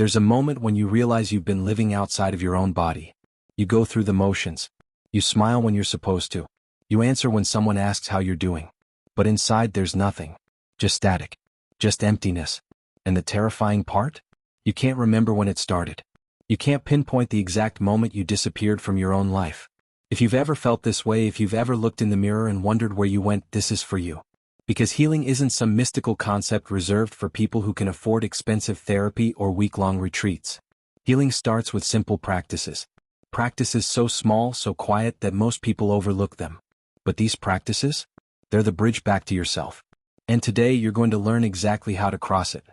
There's a moment when you realize you've been living outside of your own body. You go through the motions. You smile when you're supposed to. You answer when someone asks how you're doing. But inside there's nothing. Just static. Just emptiness. And the terrifying part? You can't remember when it started. You can't pinpoint the exact moment you disappeared from your own life. If you've ever felt this way, if you've ever looked in the mirror and wondered where you went, this is for you. Because healing isn't some mystical concept reserved for people who can afford expensive therapy or week-long retreats. Healing starts with simple practices. Practices so small, so quiet that most people overlook them. But these practices? They're the bridge back to yourself. And today you're going to learn exactly how to cross it.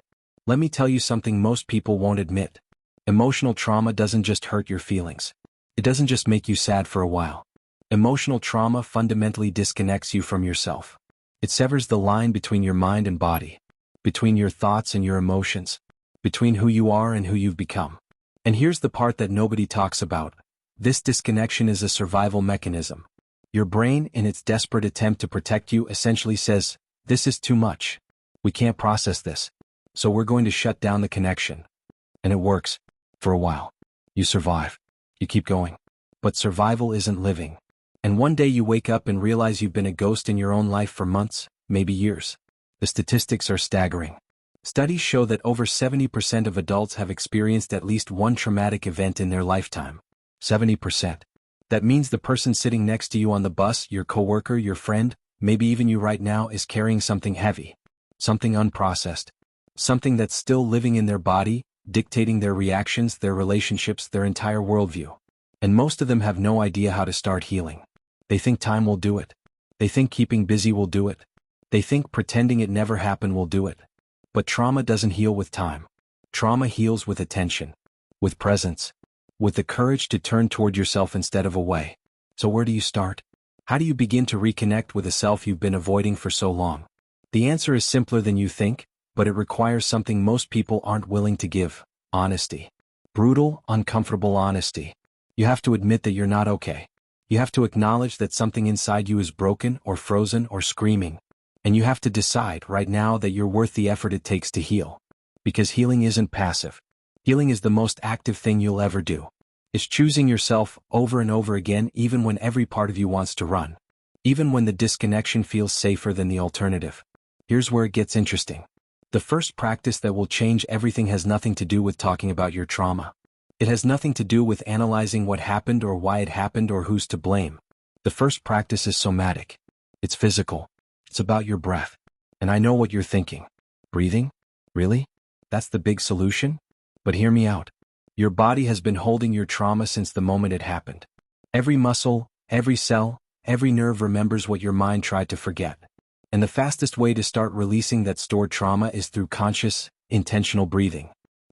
Let me tell you something most people won't admit. Emotional trauma doesn't just hurt your feelings. It doesn't just make you sad for a while. Emotional trauma fundamentally disconnects you from yourself. It severs the line between your mind and body, between your thoughts and your emotions, between who you are and who you've become. And here's the part that nobody talks about. This disconnection is a survival mechanism. Your brain, in its desperate attempt to protect you, essentially says, "This is too much. We can't process this. So we're going to shut down the connection." And it works. For a while. You survive. You keep going. But survival isn't living. And one day you wake up and realize you've been a ghost in your own life for months, maybe years. The statistics are staggering. Studies show that over 70% of adults have experienced at least one traumatic event in their lifetime. 70%. That means the person sitting next to you on the bus, your coworker, your friend, maybe even you right now, is carrying something heavy. Something unprocessed. Something that's still living in their body, dictating their reactions, their relationships, their entire worldview. And most of them have no idea how to start healing. They think time will do it. They think keeping busy will do it. They think pretending it never happened will do it. But trauma doesn't heal with time. Trauma heals with attention, with presence, with the courage to turn toward yourself instead of away. So where do you start? How do you begin to reconnect with a self you've been avoiding for so long? The answer is simpler than you think, but it requires something most people aren't willing to give: honesty. Brutal, uncomfortable honesty. You have to admit that you're not okay. You have to acknowledge that something inside you is broken or frozen or screaming. And you have to decide right now that you're worth the effort it takes to heal. Because healing isn't passive. Healing is the most active thing you'll ever do. It's choosing yourself over and over again, even when every part of you wants to run. Even when the disconnection feels safer than the alternative. Here's where it gets interesting. The first practice that will change everything has nothing to do with talking about your trauma. It has nothing to do with analyzing what happened or why it happened or who's to blame. The first practice is somatic. It's physical. It's about your breath. And I know what you're thinking. Breathing? Really? That's the big solution? But hear me out. Your body has been holding your trauma since the moment it happened. Every muscle, every cell, every nerve remembers what your mind tried to forget. And the fastest way to start releasing that stored trauma is through conscious, intentional breathing.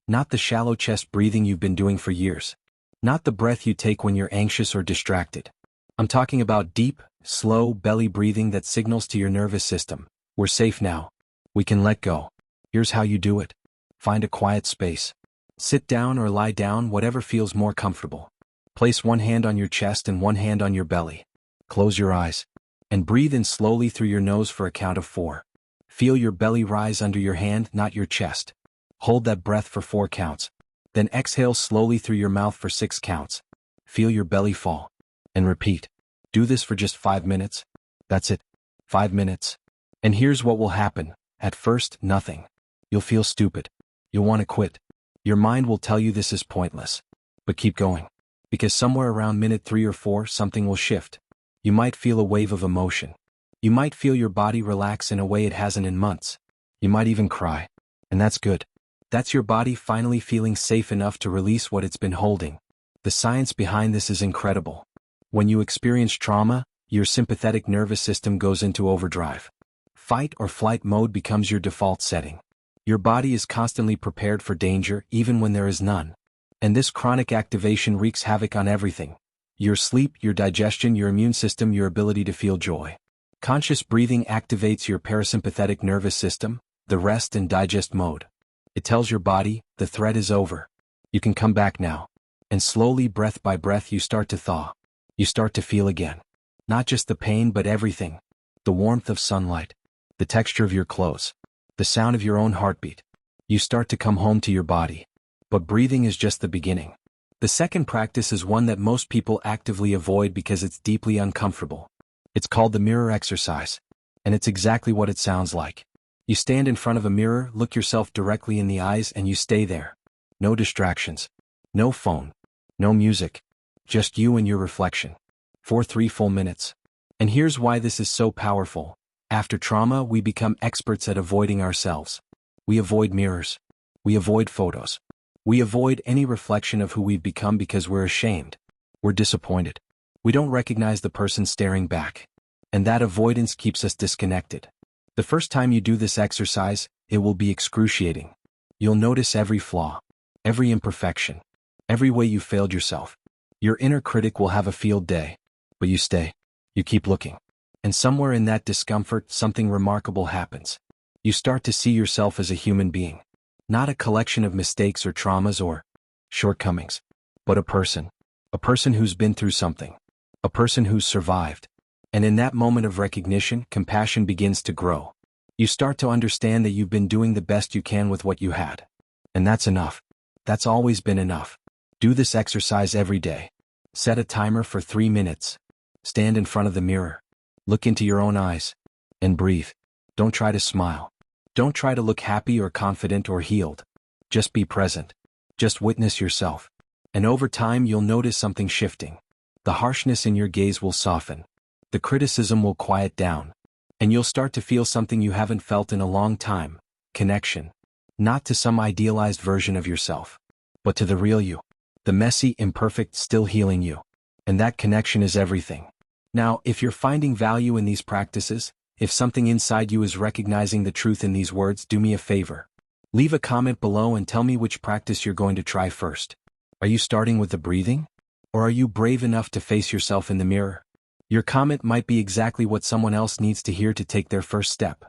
Not the shallow chest breathing you've been doing for years. Not the breath you take when you're anxious or distracted. I'm talking about deep, slow belly breathing that signals to your nervous system, "We're safe now. We can let go." Here's how you do it. Find a quiet space. Sit down or lie down, whatever feels more comfortable. Place one hand on your chest and one hand on your belly. Close your eyes. And breathe in slowly through your nose for a count of 4. Feel your belly rise under your hand, not your chest. Hold that breath for 4 counts. Then exhale slowly through your mouth for 6 counts. Feel your belly fall. And repeat. Do this for just 5 minutes. That's it. 5 minutes. And here's what will happen. At first, nothing. You'll feel stupid. You'll want to quit. Your mind will tell you this is pointless. But keep going. Because somewhere around minute 3 or 4, something will shift. You might feel a wave of emotion. You might feel your body relax in a way it hasn't in months. You might even cry. And that's good. That's your body finally feeling safe enough to release what it's been holding. The science behind this is incredible. When you experience trauma, your sympathetic nervous system goes into overdrive. Fight or flight mode becomes your default setting. Your body is constantly prepared for danger even when there is none. And this chronic activation wreaks havoc on everything. Your sleep, your digestion, your immune system, your ability to feel joy. Conscious breathing activates your parasympathetic nervous system, the rest and digest mode. It tells your body, the threat is over. You can come back now. And slowly, breath by breath, you start to thaw. You start to feel again. Not just the pain but everything. The warmth of sunlight. The texture of your clothes. The sound of your own heartbeat. You start to come home to your body. But breathing is just the beginning. The second practice is one that most people actively avoid because it's deeply uncomfortable. It's called the mirror exercise. And it's exactly what it sounds like. You stand in front of a mirror, look yourself directly in the eyes, and you stay there. No distractions. No phone. No music. Just you and your reflection. For 3 full minutes. And here's why this is so powerful. After trauma, we become experts at avoiding ourselves. We avoid mirrors. We avoid photos. We avoid any reflection of who we've become because we're ashamed. We're disappointed. We don't recognize the person staring back. And that avoidance keeps us disconnected. The first time you do this exercise, it will be excruciating. You'll notice every flaw, every imperfection, every way you failed yourself. Your inner critic will have a field day. But you stay. You keep looking. And somewhere in that discomfort, something remarkable happens. You start to see yourself as a human being. Not a collection of mistakes or traumas or shortcomings, but a person. A person who's been through something. A person who's survived. And in that moment of recognition, compassion begins to grow. You start to understand that you've been doing the best you can with what you had. And that's enough. That's always been enough. Do this exercise every day. Set a timer for 3 minutes. Stand in front of the mirror. Look into your own eyes. And breathe. Don't try to smile. Don't try to look happy or confident or healed. Just be present. Just witness yourself. And over time you'll notice something shifting. The harshness in your gaze will soften. The criticism will quiet down. And you'll start to feel something you haven't felt in a long time. Connection. Not to some idealized version of yourself, but to the real you. The messy, imperfect, still healing you. And that connection is everything. Now, if you're finding value in these practices, if something inside you is recognizing the truth in these words, do me a favor. Leave a comment below and tell me which practice you're going to try first. Are you starting with the breathing? Or are you brave enough to face yourself in the mirror? Your comment might be exactly what someone else needs to hear to take their first step.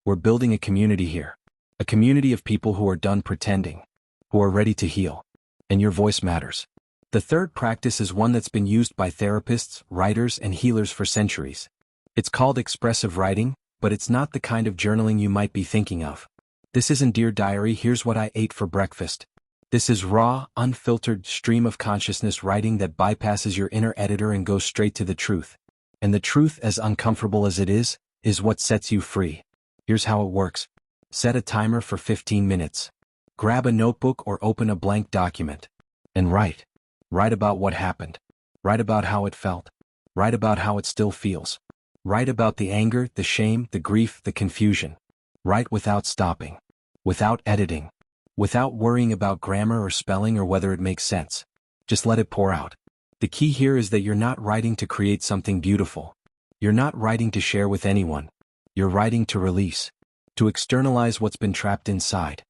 We're building a community here. A community of people who are done pretending. Who are ready to heal. And your voice matters. The third practice is one that's been used by therapists, writers, and healers for centuries. It's called expressive writing, but it's not the kind of journaling you might be thinking of. This isn't Dear Diary, here's what I ate for breakfast. This is raw, unfiltered stream of consciousness writing that bypasses your inner editor and goes straight to the truth. And the truth, as uncomfortable as it is what sets you free. Here's how it works. Set a timer for 15 minutes. Grab a notebook or open a blank document. And write. Write about what happened. Write about how it felt. Write about how it still feels. Write about the anger, the shame, the grief, the confusion. Write without stopping. Without editing. Without worrying about grammar or spelling or whether it makes sense. Just let it pour out. The key here is that you're not writing to create something beautiful. You're not writing to share with anyone. You're writing to release. To externalize what's been trapped inside.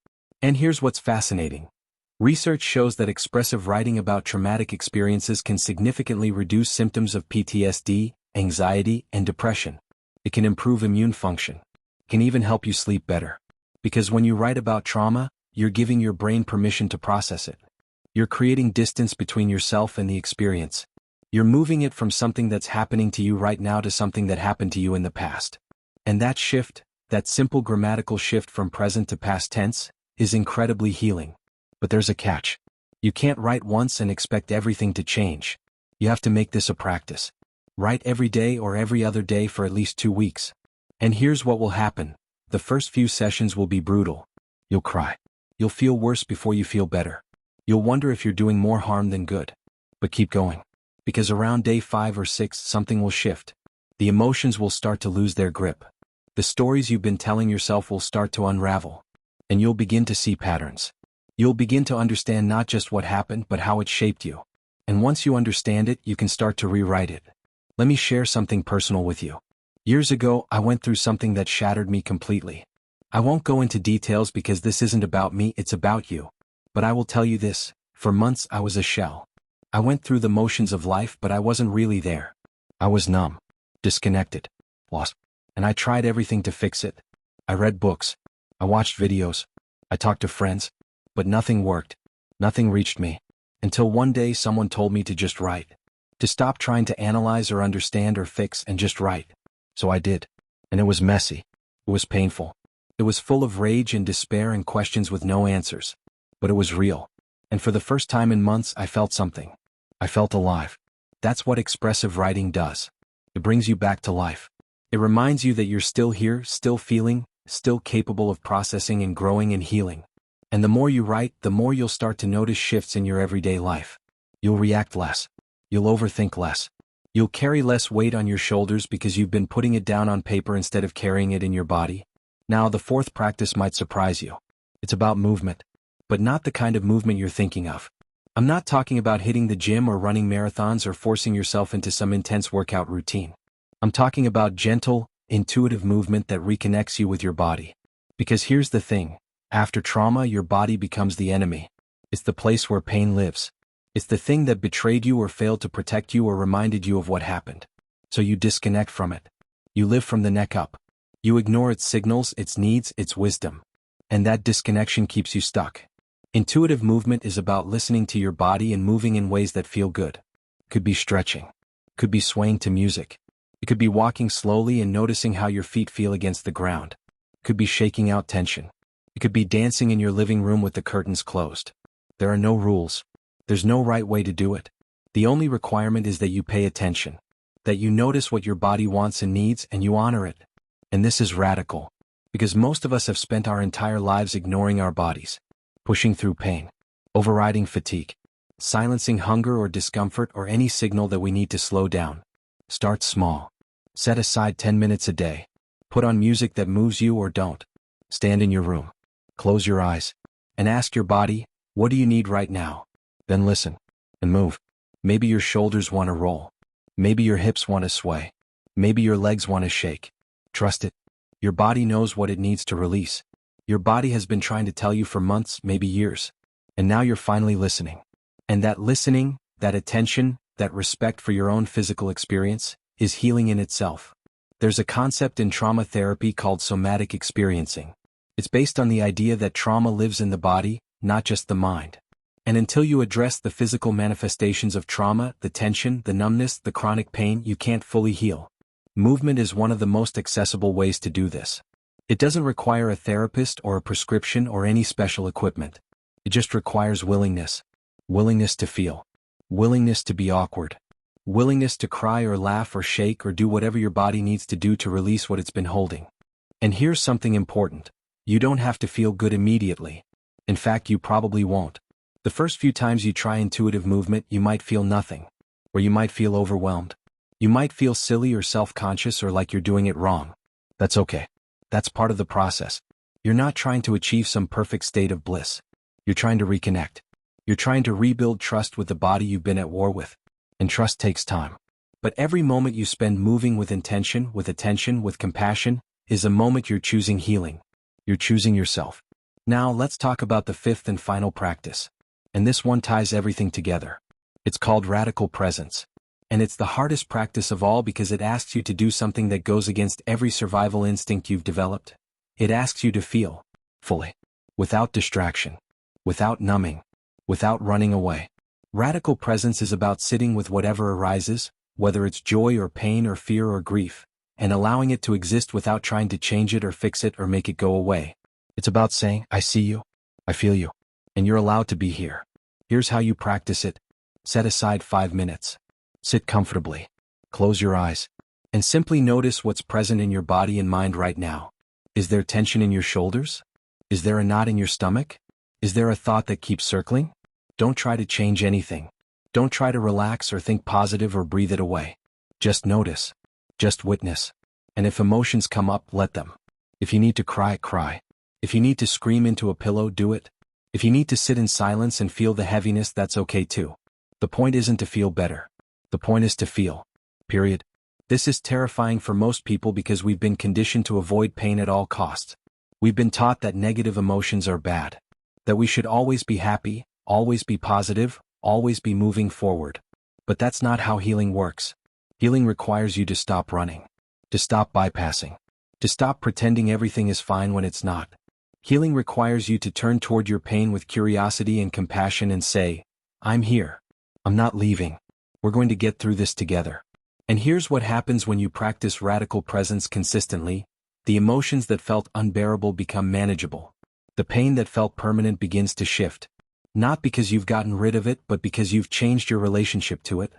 And here's what's fascinating. Research shows that expressive writing about traumatic experiences can significantly reduce symptoms of PTSD, anxiety, and depression. It can improve immune function. It can even help you sleep better. Because when you write about trauma, you're giving your brain permission to process it. You're creating distance between yourself and the experience. You're moving it from something that's happening to you right now to something that happened to you in the past. And that shift, that simple grammatical shift from present to past tense, is incredibly healing. But there's a catch. You can't write once and expect everything to change. You have to make this a practice. Write every day or every other day for at least 2 weeks. And here's what will happen. The first few sessions will be brutal. You'll cry. You'll feel worse before you feel better. You'll wonder if you're doing more harm than good. But keep going. Because around day 5 or 6, something will shift. The emotions will start to lose their grip. The stories you've been telling yourself will start to unravel. And you'll begin to see patterns. You'll begin to understand not just what happened but how it shaped you. And once you understand it, you can start to rewrite it. Let me share something personal with you. Years ago, I went through something that shattered me completely. I won't go into details because this isn't about me, it's about you. But I will tell you this, for months I was a shell. I went through the motions of life but I wasn't really there. I was numb, disconnected, lost. And I tried everything to fix it. I read books. I watched videos. I talked to friends. But nothing worked. Nothing reached me. Until one day someone told me to just write. To stop trying to analyze or understand or fix and just write. So I did. And it was messy. It was painful. It was full of rage and despair and questions with no answers. But it was real. And for the first time in months, I felt something. I felt alive. That's what expressive writing does. It brings you back to life. It reminds you that you're still here, still feeling, still capable of processing and growing and healing. And the more you write, the more you'll start to notice shifts in your everyday life. You'll react less. You'll overthink less. You'll carry less weight on your shoulders because you've been putting it down on paper instead of carrying it in your body. Now, the fourth practice might surprise you. It's about movement, but not the kind of movement you're thinking of. I'm not talking about hitting the gym or running marathons or forcing yourself into some intense workout routine. I'm talking about gentle, intuitive movement that reconnects you with your body. Because here's the thing, after trauma, your body becomes the enemy. It's the place where pain lives. It's the thing that betrayed you or failed to protect you or reminded you of what happened. So you disconnect from it. You live from the neck up. You ignore its signals, its needs, its wisdom. And that disconnection keeps you stuck. Intuitive movement is about listening to your body and moving in ways that feel good. Could be stretching. Could be swaying to music. It could be walking slowly and noticing how your feet feel against the ground. Could be shaking out tension. It could be dancing in your living room with the curtains closed. There are no rules. There's no right way to do it. The only requirement is that you pay attention. That you notice what your body wants and needs and you honor it. And this is radical. Because most of us have spent our entire lives ignoring our bodies. Pushing through pain. Overriding fatigue. Silencing hunger or discomfort or any signal that we need to slow down. Start small. Set aside 10 minutes a day. Put on music that moves you or don't. Stand in your room. Close your eyes. And ask your body, what do you need right now? Then listen. And move. Maybe your shoulders want to roll. Maybe your hips want to sway. Maybe your legs want to shake. Trust it. Your body knows what it needs to release. Your body has been trying to tell you for months, maybe years. And now you're finally listening. And that listening, that attention, that respect for your own physical experience, is healing in itself. There's a concept in trauma therapy called somatic experiencing. It's based on the idea that trauma lives in the body, not just the mind. And until you address the physical manifestations of trauma, the tension, the numbness, the chronic pain, you can't fully heal. Movement is one of the most accessible ways to do this. It doesn't require a therapist or a prescription or any special equipment. It just requires willingness. Willingness to feel. Willingness to be awkward. Willingness to cry or laugh or shake or do whatever your body needs to do to release what it's been holding. And here's something important. You don't have to feel good immediately. In fact, you probably won't. The first few times you try intuitive movement, you might feel nothing. Or you might feel overwhelmed. You might feel silly or self-conscious or like you're doing it wrong. That's okay. That's part of the process. You're not trying to achieve some perfect state of bliss. You're trying to reconnect. You're trying to rebuild trust with the body you've been at war with. And trust takes time. But every moment you spend moving with intention, with attention, with compassion, is a moment you're choosing healing. You're choosing yourself. Now let's talk about the fifth and final practice. And this one ties everything together. It's called radical presence. And it's the hardest practice of all because it asks you to do something that goes against every survival instinct you've developed. It asks you to feel, fully, without distraction, without numbing, without running away. Radical presence is about sitting with whatever arises, whether it's joy or pain or fear or grief, and allowing it to exist without trying to change it or fix it or make it go away. It's about saying, I see you, I feel you, and you're allowed to be here. Here's how you practice it. Set aside 5 minutes. Sit comfortably. Close your eyes. And simply notice what's present in your body and mind right now. Is there tension in your shoulders? Is there a knot in your stomach? Is there a thought that keeps circling? Don't try to change anything. Don't try to relax or think positive or breathe it away. Just notice. Just witness. And if emotions come up, let them. If you need to cry, cry. If you need to scream into a pillow, do it. If you need to sit in silence and feel the heaviness, that's okay too. The point isn't to feel better. The point is to feel. Period. This is terrifying for most people because we've been conditioned to avoid pain at all costs. We've been taught that negative emotions are bad. That we should always be happy, always be positive, always be moving forward. But that's not how healing works. Healing requires you to stop running. To stop bypassing. To stop pretending everything is fine when it's not. Healing requires you to turn toward your pain with curiosity and compassion and say, I'm here. I'm not leaving. We're going to get through this together. And here's what happens when you practice radical presence consistently. The emotions that felt unbearable become manageable. The pain that felt permanent begins to shift. Not because you've gotten rid of it, but because you've changed your relationship to it.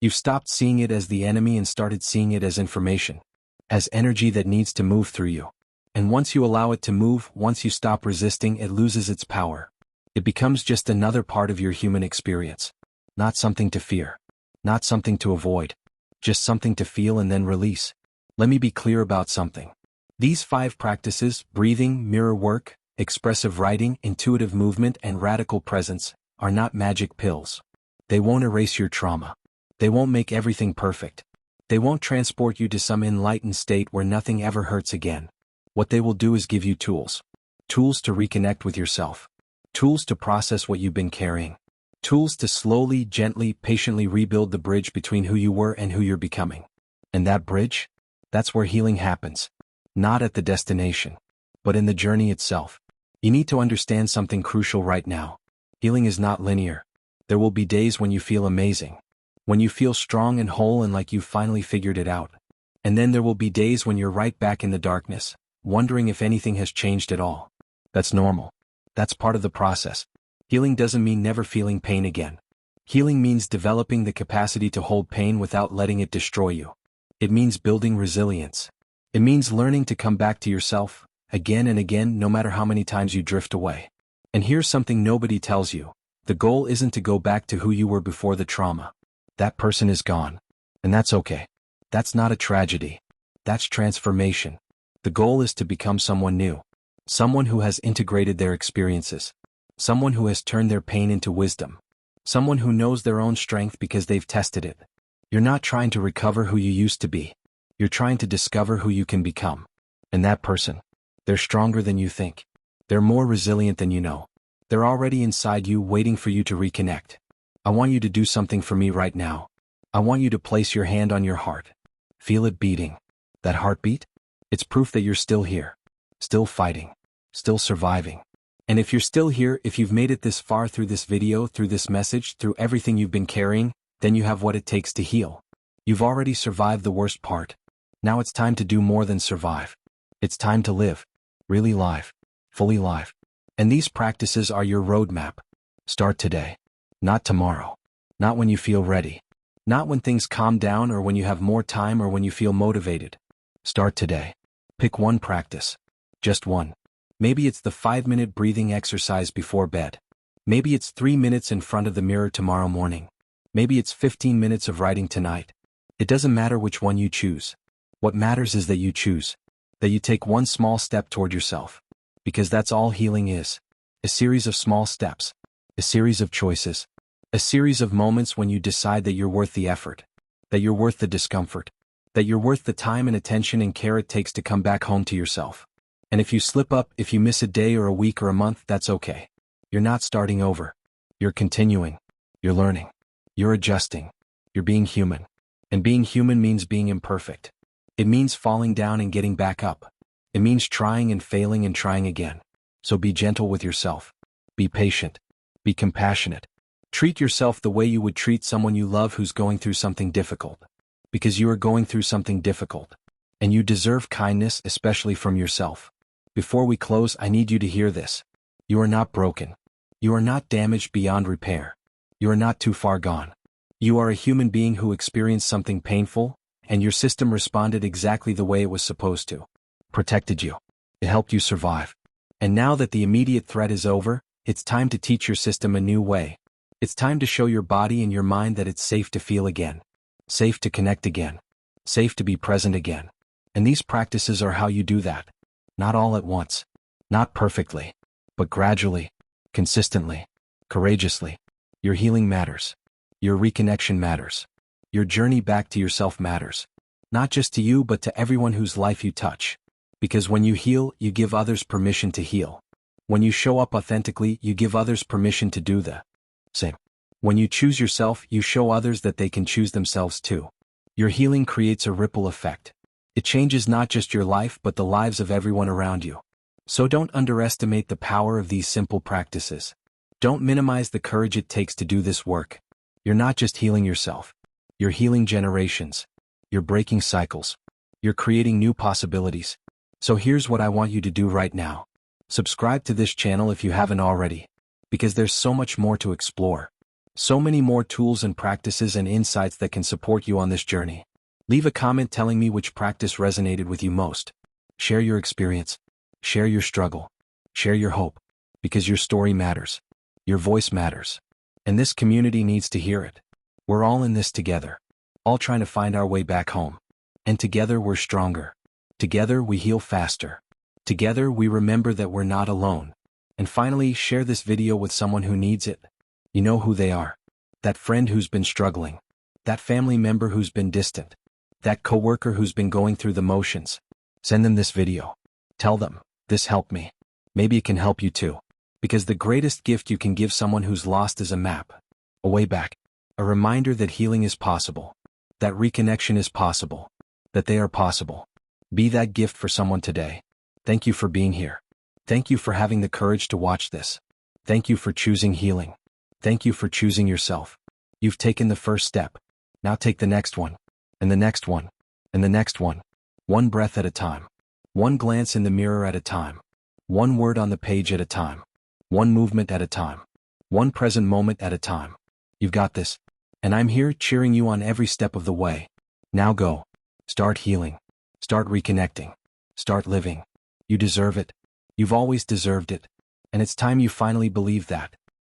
You've stopped seeing it as the enemy and started seeing it as information, as energy that needs to move through you. And once you allow it to move, once you stop resisting, it loses its power. It becomes just another part of your human experience. Not something to fear. Not something to avoid. Just something to feel and then release. Let me be clear about something. These 5 practices, breathing, mirror work, expressive writing, intuitive movement, and radical presence, are not magic pills. They won't erase your trauma. They won't make everything perfect. They won't transport you to some enlightened state where nothing ever hurts again. What they will do is give you tools. Tools to reconnect with yourself. Tools to process what you've been carrying. Tools to slowly, gently, patiently rebuild the bridge between who you were and who you're becoming. And that bridge? That's where healing happens. Not at the destination, but in the journey itself. You need to understand something crucial right now. Healing is not linear. There will be days when you feel amazing. When you feel strong and whole and like you've finally figured it out. And then there will be days when you're right back in the darkness, wondering if anything has changed at all. That's normal. That's part of the process. Healing doesn't mean never feeling pain again. Healing means developing the capacity to hold pain without letting it destroy you. It means building resilience. It means learning to come back to yourself, again and again, no matter how many times you drift away. And here's something nobody tells you. The goal isn't to go back to who you were before the trauma. That person is gone. And that's okay. That's not a tragedy. That's transformation. The goal is to become someone new. Someone who has integrated their experiences. Someone who has turned their pain into wisdom. Someone who knows their own strength because they've tested it. You're not trying to recover who you used to be. You're trying to discover who you can become. And that person, they're stronger than you think. They're more resilient than you know. They're already inside you, waiting for you to reconnect. I want you to do something for me right now. I want you to place your hand on your heart. Feel it beating. That heartbeat? It's proof that you're still here. Still fighting. Still surviving. And if you're still here, if you've made it this far through this video, through this message, through everything you've been carrying, then you have what it takes to heal. You've already survived the worst part. Now it's time to do more than survive. It's time to live. Really live. Fully live. And these practices are your roadmap. Start today. Not tomorrow. Not when you feel ready. Not when things calm down or when you have more time or when you feel motivated. Start today. Pick one practice. Just one. Maybe it's the 5-minute breathing exercise before bed. Maybe it's 3 minutes in front of the mirror tomorrow morning. Maybe it's 15 minutes of writing tonight. It doesn't matter which one you choose. What matters is that you choose. That you take one small step toward yourself. Because that's all healing is. A series of small steps. A series of choices. A series of moments when you decide that you're worth the effort. That you're worth the discomfort. That you're worth the time and attention and care it takes to come back home to yourself. And if you slip up, if you miss a day or a week or a month, that's okay. You're not starting over. You're continuing. You're learning. You're adjusting. You're being human. And being human means being imperfect. It means falling down and getting back up. It means trying and failing and trying again. So be gentle with yourself. Be patient. Be compassionate. Treat yourself the way you would treat someone you love who's going through something difficult. Because you are going through something difficult. And you deserve kindness, especially from yourself. Before we close, I need you to hear this. You are not broken. You are not damaged beyond repair. You are not too far gone. You are a human being who experienced something painful, and your system responded exactly the way it was supposed to. Protected you. It helped you survive. And now that the immediate threat is over, it's time to teach your system a new way. It's time to show your body and your mind that it's safe to feel again. Safe to connect again. Safe to be present again. And these practices are how you do that. Not all at once. Not perfectly. But gradually. Consistently. Courageously. Your healing matters. Your reconnection matters. Your journey back to yourself matters. Not just to you but to everyone whose life you touch. Because when you heal, you give others permission to heal. When you show up authentically, you give others permission to do the same. When you choose yourself, you show others that they can choose themselves too. Your healing creates a ripple effect. It changes not just your life but the lives of everyone around you. So don't underestimate the power of these simple practices. Don't minimize the courage it takes to do this work. You're not just healing yourself. You're healing generations. You're breaking cycles. You're creating new possibilities. So here's what I want you to do right now. Subscribe to this channel if you haven't already. because there's so much more to explore. So many more tools and practices and insights that can support you on this journey. Leave a comment telling me which practice resonated with you most. Share your experience. Share your struggle. Share your hope. Because your story matters. Your voice matters. And this community needs to hear it. We're all in this together. All trying to find our way back home. And together we're stronger. Together we heal faster. Together we remember that we're not alone. And finally, share this video with someone who needs it. You know who they are. That friend who's been struggling. That family member who's been distant. That coworker who's been going through the motions. Send them this video. Tell them, this helped me. Maybe it can help you too. Because the greatest gift you can give someone who's lost is a map. A way back. A reminder that healing is possible. That reconnection is possible. That they are possible. Be that gift for someone today. Thank you for being here. Thank you for having the courage to watch this. Thank you for choosing healing. Thank you for choosing yourself. You've taken the first step. Now take the next one. And the next one. And the next one. One breath at a time. One glance in the mirror at a time. One word on the page at a time. One movement at a time. One present moment at a time. You've got this. And I'm here cheering you on every step of the way. Now go. Start healing. Start reconnecting. Start living. You deserve it. You've always deserved it. And it's time you finally believe that.